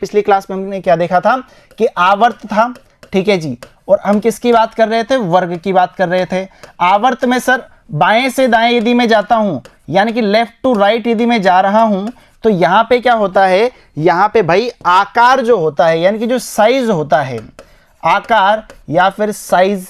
पिछली क्लास में हमने क्या देखा था कि आवर्त था, ठीक है जी, और हम किसकी बात कर रहे थे, वर्ग की बात कर रहे थे। आवर्त में सर बाएं से दाएं यदि मैं जाता हूं, यानी कि लेफ्ट टू राइट यदि मैं जा रहा हूं, तो यहां पे क्या होता है, यहां पे भाई आकार जो होता है, यानी कि जो साइज होता है, आकार या फिर साइज,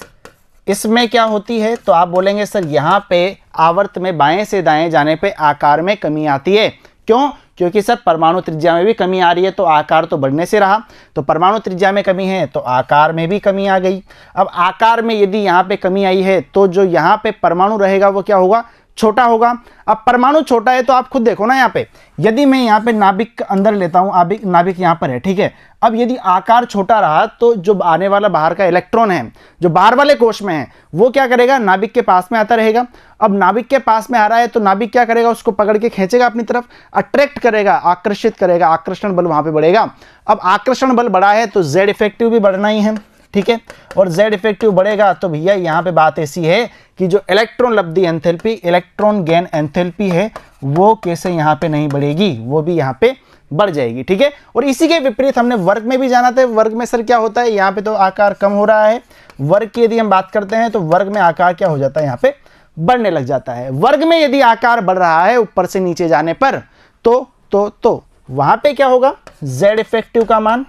इसमें क्या होती है, तो आप बोलेंगे सर यहां पे आवर्त में बाएं से दाएं जाने पे आकार में कमी आती है। क्यों? क्योंकि सर परमाणु त्रिज्या में भी कमी आ रही है, तो आकार तो बढ़ने से रहा, तो परमाणु त्रिज्या में कमी है तो आकार में भी कमी आ गई। अब आकार में यदि यहाँ पे कमी आई है तो जो यहाँ पे परमाणु रहेगा वो क्या होगा, छोटा होगा। अब परमाणु छोटा है तो आप खुद देखो ना, यहाँ पे यदि मैं यहाँ पे नाभिक अंदर लेता हूँ, नाभिक यहाँ पर है, ठीक है। अब यदि आकार छोटा रहा तो जो आने वाला बाहर का इलेक्ट्रॉन है जो बाहर वाले कोश में है वो क्या करेगा, नाभिक के पास में आता रहेगा। अब नाभिक के पास में आ रहा है तो नाभिक क्या करेगा, उसको पकड़ के खींचेगा अपनी तरफ, अट्रैक्ट करेगा, आकर्षित करेगा, आकर्षण बल वहां पे बढ़ेगा। अब आकर्षण बल बढ़ा है तो Z इफेक्टिव भी बढ़ना ही है, ठीक है। और Z इफेक्टिव बढ़ेगा तो भैया यहाँ पे बात ऐसी है कि जो इलेक्ट्रॉन लब्धि एंथैल्पी, इलेक्ट्रॉन गेन एंथैल्पी है वो कैसे यहाँ पे नहीं बढ़ेगी, वो भी यहाँ पे बढ़ जाएगी, ठीक है। और इसी के विपरीत हमने वर्ग में भी जाना था। वर्ग में सर क्या होता है, यहाँ पे तो आकार कम हो रहा है। वर्ग की यदि हम बात करते हैं तो वर्ग में आकार क्या हो जाता है, यहाँ पे बढ़ने लग जाता है। वर्ग में यदि आकार बढ़ रहा है ऊपर से नीचे जाने पर तो वहां पे क्या होगा, Z इफेक्टिव का मान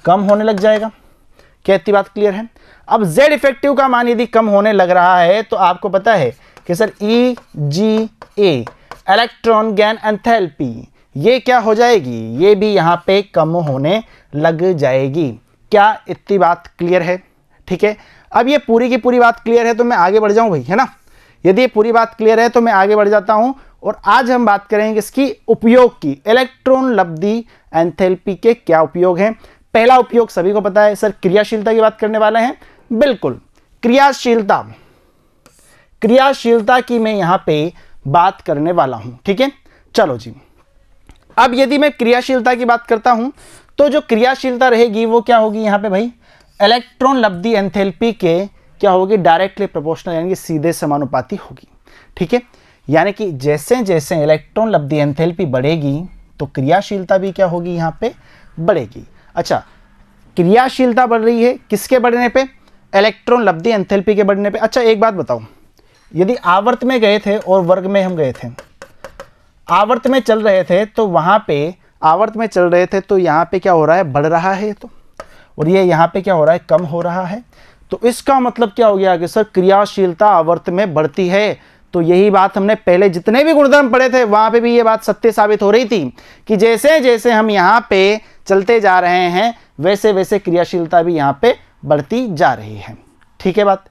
कम होने लग जाएगा। क्या इतनी बात क्लियर है? अब Z इफेक्टिव का मान यदि कम होने लग रहा है तो आपको पता है कि sir EGA, electron gain enthalpy, ये क्या हो जाएगी, ये भी यहां पे कम होने लग जाएगी। क्या इतनी बात क्लियर है? ठीक है। अब ये पूरी की पूरी बात क्लियर है तो मैं आगे बढ़ जाऊं भाई, है ना। यदि ये पूरी बात क्लियर है तो मैं आगे बढ़ जाता हूं और आज हम बात करेंगे इसकी उपयोग की। इलेक्ट्रॉन लब्धि एंथैल्पी के क्या उपयोग हैं। पहला उपयोग सभी को पता है सर, क्रियाशीलता की बात करने वाले हैं। बिल्कुल, क्रियाशीलता की मैं यहां पे बात करने वाला हूं, ठीक है। चलो जी, अब यदि मैं क्रियाशीलता की बात करता हूं तो जो क्रियाशीलता रहेगी वो क्या होगी, यहां पे भाई इलेक्ट्रॉन लब्धि एंथैल्पी के क्या होगी, डायरेक्टली प्रोपोर्शनल, यानी कि सीधे समानुपाती होगी, ठीक है। यानी कि जैसे जैसे इलेक्ट्रॉन लब्धि एंथैल्पी बढ़ेगी तो क्रियाशीलता भी क्या होगी, यहाँ पे बढ़ेगी। अच्छा, क्रियाशीलता बढ़ रही है किसके बढ़ने पे, इलेक्ट्रॉन लब्धि एंथैल्पी के बढ़ने पे। अच्छा एक बात बताओ, यदि आवर्त में गए थे और वर्ग में हम गए थे, आवर्त में चल रहे थे तो वहां पे आवर्त में चल रहे थे तो यहाँ पे क्या हो रहा है, बढ़ रहा है, तो और ये यहाँ पे क्या हो रहा है, कम हो रहा है। तो इसका मतलब क्या हो गया कि सर क्रियाशीलता आवर्त में बढ़ती है। तो यही बात हमने पहले जितने भी गुणधर्म पढ़े थे वहां पे भी ये बात सत्य साबित हो रही थी कि जैसे जैसे हम यहाँ पे चलते जा रहे हैं वैसे वैसे क्रियाशीलता भी यहाँ पे बढ़ती जा रही है। ठीक है, बात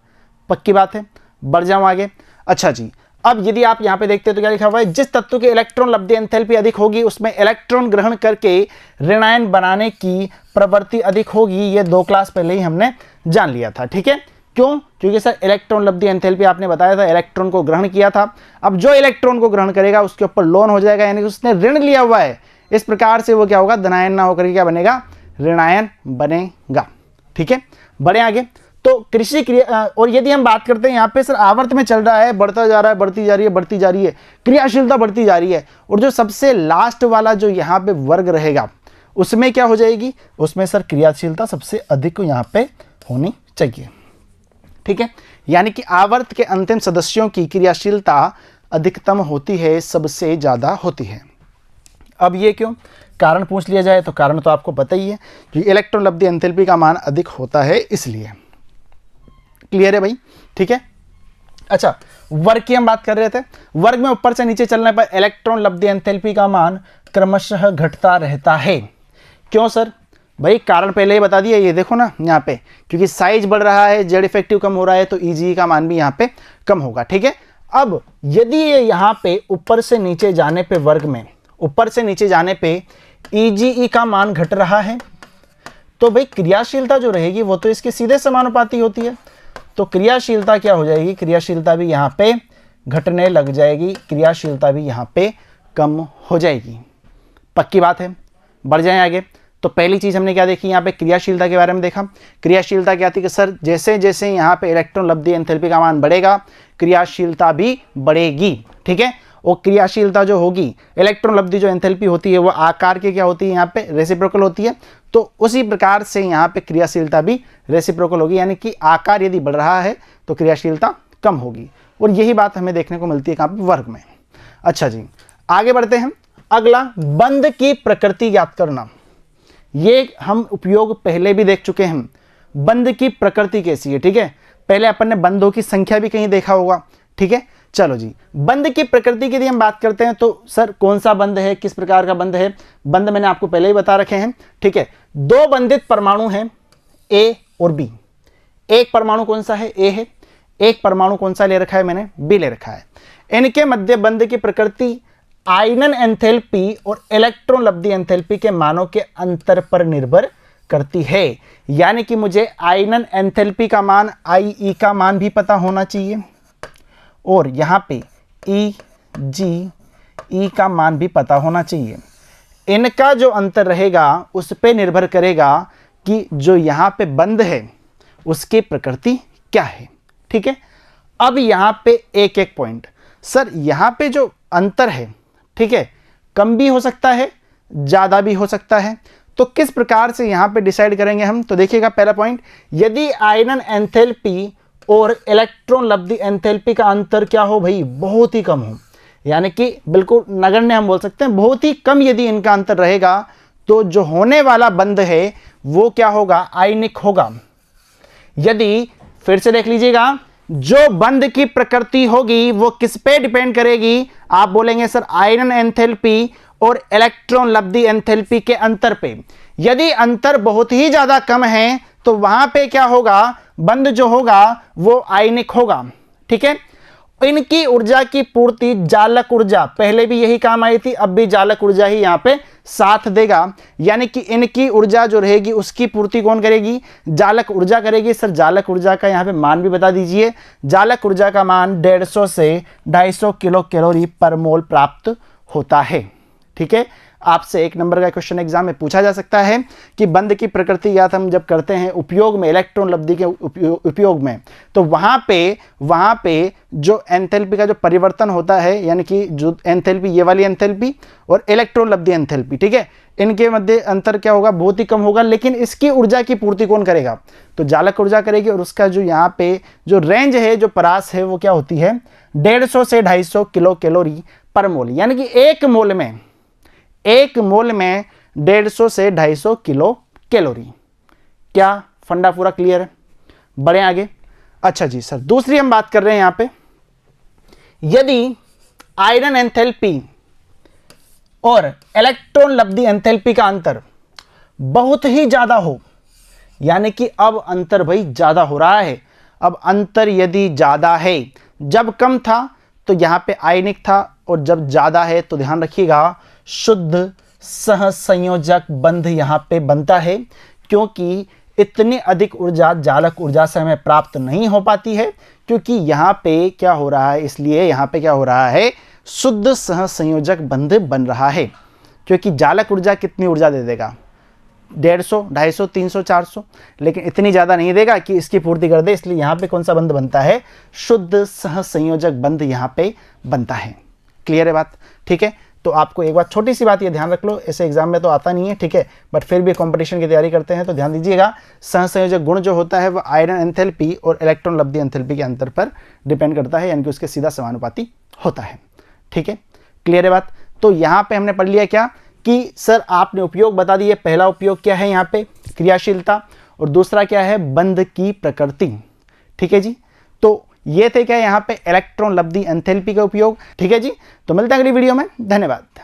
पक्की बात है। बढ़ जाऊं आगे। अच्छा जी, अब यदि आप यहाँ पे देखते हैं तो क्या लिखा हुआ है, जिस तत्व के इलेक्ट्रॉन लब्धि एंथैल्पी अधिक होगी उसमें इलेक्ट्रॉन ग्रहण करके ऋणायन बनाने की प्रवृत्ति अधिक होगी। ये 2 क्लास पहले ही हमने जान लिया था, ठीक है। क्यों? क्योंकि सर इलेक्ट्रॉन लब्धि एंथैल्पी आपने बताया था, इलेक्ट्रॉन को ग्रहण किया था। अब जो इलेक्ट्रॉन को ग्रहण करेगा उसके ऊपर लोन हो जाएगा, यानी कि उसने ऋण लिया हुआ है। इस प्रकार से वो क्या होगा, धनायन ना होकर क्या बनेगा, ऋणायन बनेगा। ठीक है, बढ़े आगे। तो कृषि क्रिया, और यदि हम बात करते हैं यहाँ पे सर आवर्त में चल रहा है, बढ़ता जा रहा है, बढ़ती जा रही है, बढ़ती जा रही है, क्रियाशीलता बढ़ती जा रही है, और जो सबसे लास्ट वाला जो यहाँ पे वर्ग रहेगा उसमें क्या हो जाएगी, उसमें सर क्रियाशीलता सबसे अधिक यहाँ पे होनी चाहिए। ठीक है, यानी कि आवर्त के अंतिम सदस्यों की क्रियाशीलता अधिकतम होती है, सबसे ज्यादा होती है। अब ये क्यों, कारण पूछ लिया जाए तो कारण तो आपको पता ही है कि इलेक्ट्रॉन लब्धि एंथैल्पी का मान अधिक होता है, इसलिए। क्लियर है भाई? ठीक है। अच्छा, वर्ग की हम बात कर रहे थे। वर्ग में ऊपर से नीचे चलने पर इलेक्ट्रॉन लब्धि एंथैल्पी का मान क्रमशः घटता रहता है। क्यों सर? भाई कारण पहले ही बता दिया, ये देखो ना यहाँ पे, क्योंकि साइज बढ़ रहा है, जेड इफेक्टिव कम हो रहा है, तो ईजी का मान भी यहाँ पे कम होगा। ठीक है। अब यदि ये यहाँ पे ऊपर से नीचे जाने पे, वर्ग में ऊपर से नीचे जाने पे ईजीई का मान घट रहा है, तो भाई क्रियाशीलता जो रहेगी वो तो इसके सीधे समानुपाती होती है। तो क्रियाशीलता क्या हो जाएगी, क्रियाशीलता भी यहाँ पे घटने लग जाएगी, क्रियाशीलता भी यहाँ पे कम हो जाएगी। पक्की बात है। बढ़ जाए आगे। तो पहली चीज हमने क्या देखी, यहाँ पे क्रियाशीलता के बारे में देखा। क्रियाशीलता क्या थी कि सर जैसे जैसे यहाँ पे इलेक्ट्रॉन लब्धि एंथैल्पी का मान बढ़ेगा क्रियाशीलता भी बढ़ेगी। ठीक है। और क्रियाशीलता जो होगी, इलेक्ट्रॉन लब्धि जो एंथैल्पी होती है वो आकार की क्या होती है, यहाँ पे रेसिप्रोकल होती है। तो उसी प्रकार से यहाँ पे क्रियाशीलता भी रेसिप्रोकल होगी, यानी कि आकार यदि बढ़ रहा है तो क्रियाशीलता कम होगी। और यही बात हमें देखने को मिलती है कहाँ पे, वर्ग में। अच्छा जी, आगे बढ़ते हैं। अगला, बंध की प्रकृति ज्ञात करना। ये हम उपयोग पहले भी देख चुके हैं। बंध की प्रकृति कैसी है, ठीक है। पहले अपन ने बंधों की संख्या भी कहीं देखा होगा, ठीक है। चलो जी, बंध की प्रकृति की यदि हम बात करते हैं तो सर कौन सा बंध है, किस प्रकार का बंध है। बंध मैंने आपको पहले ही बता रखे हैं, ठीक है। दो बंधित परमाणु हैं, ए और बी। एक परमाणु कौन सा है, ए है। एक परमाणु कौन सा ले रखा है, मैंने बी ले रखा है। इनके मध्य बंध की प्रकृति आयनन एंथैल्पी और इलेक्ट्रॉन लब्धि एंथैल्पी के मानों के अंतर पर निर्भर करती है। यानी कि मुझे आयनन एंथैल्पी का मान, आई ई का मान भी पता होना चाहिए, और यहां पे ई जी ई का मान भी पता होना चाहिए। इनका जो अंतर रहेगा उस पे निर्भर करेगा कि जो यहां पे बंध है उसकी प्रकृति क्या है, ठीक है। अब यहां पे एक एक पॉइंट, सर यहां पे जो अंतर है, ठीक है, कम भी हो सकता है, ज्यादा भी हो सकता है। तो किस प्रकार से यहां पे डिसाइड करेंगे हम, तो देखिएगा पहला पॉइंट, यदि आयनन एंथैल्पी और इलेक्ट्रॉन लब्धि एंथैल्पी का अंतर क्या हो भाई, बहुत ही कम हो, यानी कि बिल्कुल नगण्य हम बोल सकते हैं, बहुत ही कम यदि इनका अंतर रहेगा तो जो होने वाला बंध है वो क्या होगा, आयनिक होगा। यदि फिर से देख लीजिएगा, जो बंध की प्रकृति होगी वो किस पे डिपेंड करेगी, आप बोलेंगे सर आयनन एंथैल्पी और इलेक्ट्रॉन लब्धि एंथैल्पी के अंतर पे। यदि अंतर बहुत ही ज्यादा कम है तो वहां पे क्या होगा, बंध जो होगा वो आयनिक होगा, ठीक है। इनकी ऊर्जा की पूर्ति जालक ऊर्जा, पहले भी यही काम आई थी, अब भी जालक ऊर्जा ही यहां पे साथ देगा। यानी कि इनकी ऊर्जा जो रहेगी उसकी पूर्ति कौन करेगी, जालक ऊर्जा करेगी। सर जालक ऊर्जा का यहां पे मान भी बता दीजिए। जालक ऊर्जा का मान 150 से 250 किलो कैलोरी पर मोल प्राप्त होता है, ठीक है। आपसे एक नंबर का क्वेश्चन एग्जाम में पूछा जा सकता है कि बंध की प्रकृति याद हम जब करते हैं उपयोग में, इलेक्ट्रॉन लब्धि के उपयोग में, तो वहां पे जो एंथैल्पी का जो परिवर्तन होता है, यानी कि जो एंथैल्पी, ये वाली एंथैल्पी और इलेक्ट्रॉन लब्धि एंथैल्पी, ठीक है, इनके मध्य अंतर क्या होगा, बहुत ही कम होगा। लेकिन इसकी ऊर्जा की पूर्ति कौन करेगा, तो जालक ऊर्जा करेगी। और उसका जो यहाँ पे जो रेंज है, जो परास है, वो क्या होती है, 150 से 250 किलो कैलोरी पर मोल। यानी कि एक मोल में 150 से 250 किलो कैलोरी। क्या फंडा पूरा क्लियर है, बढ़े आगे। अच्छा जी सर, दूसरी हम बात कर रहे हैं यहां पे, यदि आयरन एंथैल्पी और इलेक्ट्रॉन लब्धि एंथैल्पी का अंतर बहुत ही ज्यादा हो, यानी कि अब अंतर भाई ज्यादा हो रहा है। अब अंतर यदि ज्यादा है, जब कम था तो यहां पे आयनिक था, और जब ज्यादा है तो ध्यान रखिएगा शुद्ध सहसंयोजक बंध यहां पे बनता है, क्योंकि इतनी अधिक ऊर्जा जालक ऊर्जा से हमें प्राप्त नहीं हो पाती है, क्योंकि यहां पे क्या हो रहा है, इसलिए यहां पे क्या हो रहा है, शुद्ध सहसंयोजक बंध बन रहा है। क्योंकि जालक ऊर्जा कितनी ऊर्जा दे देगा, 150, 250, 300, 400, लेकिन इतनी ज्यादा नहीं देगा कि इसकी पूर्ति कर दे। इसलिए यहां पे कौन सा बंध बनता है, शुद्ध सहसंयोजक बंध यहां पे बनता है। क्लियर है बात, ठीक है। तो आपको एक बात, छोटी सी बात ये ध्यान रख लो, ऐसे एग्जाम में तो आता नहीं है, ठीक है, बट फिर भी कंपटीशन की तैयारी करते हैं तो ध्यान दीजिएगा, सहसंयोजक गुण जो होता है वो आयरन एंथैल्पी और इलेक्ट्रॉन लब्धि एंथैल्पी के अंतर पर डिपेंड करता है, यानी कि उसके सीधा समानुपाती होता है, ठीक है। क्लियर है बात। तो यहाँ पे हमने पढ़ लिया क्या कि सर आपने उपयोग बता दिए। पहला उपयोग क्या है यहाँ पे, क्रियाशीलता, और दूसरा क्या है, बंध की प्रकृति, ठीक है जी। तो ये थे क्या यहाँ पे इलेक्ट्रॉन लब्धि एंथैल्पी का उपयोग, ठीक है जी। तो मिलते हैं अगली वीडियो में, धन्यवाद।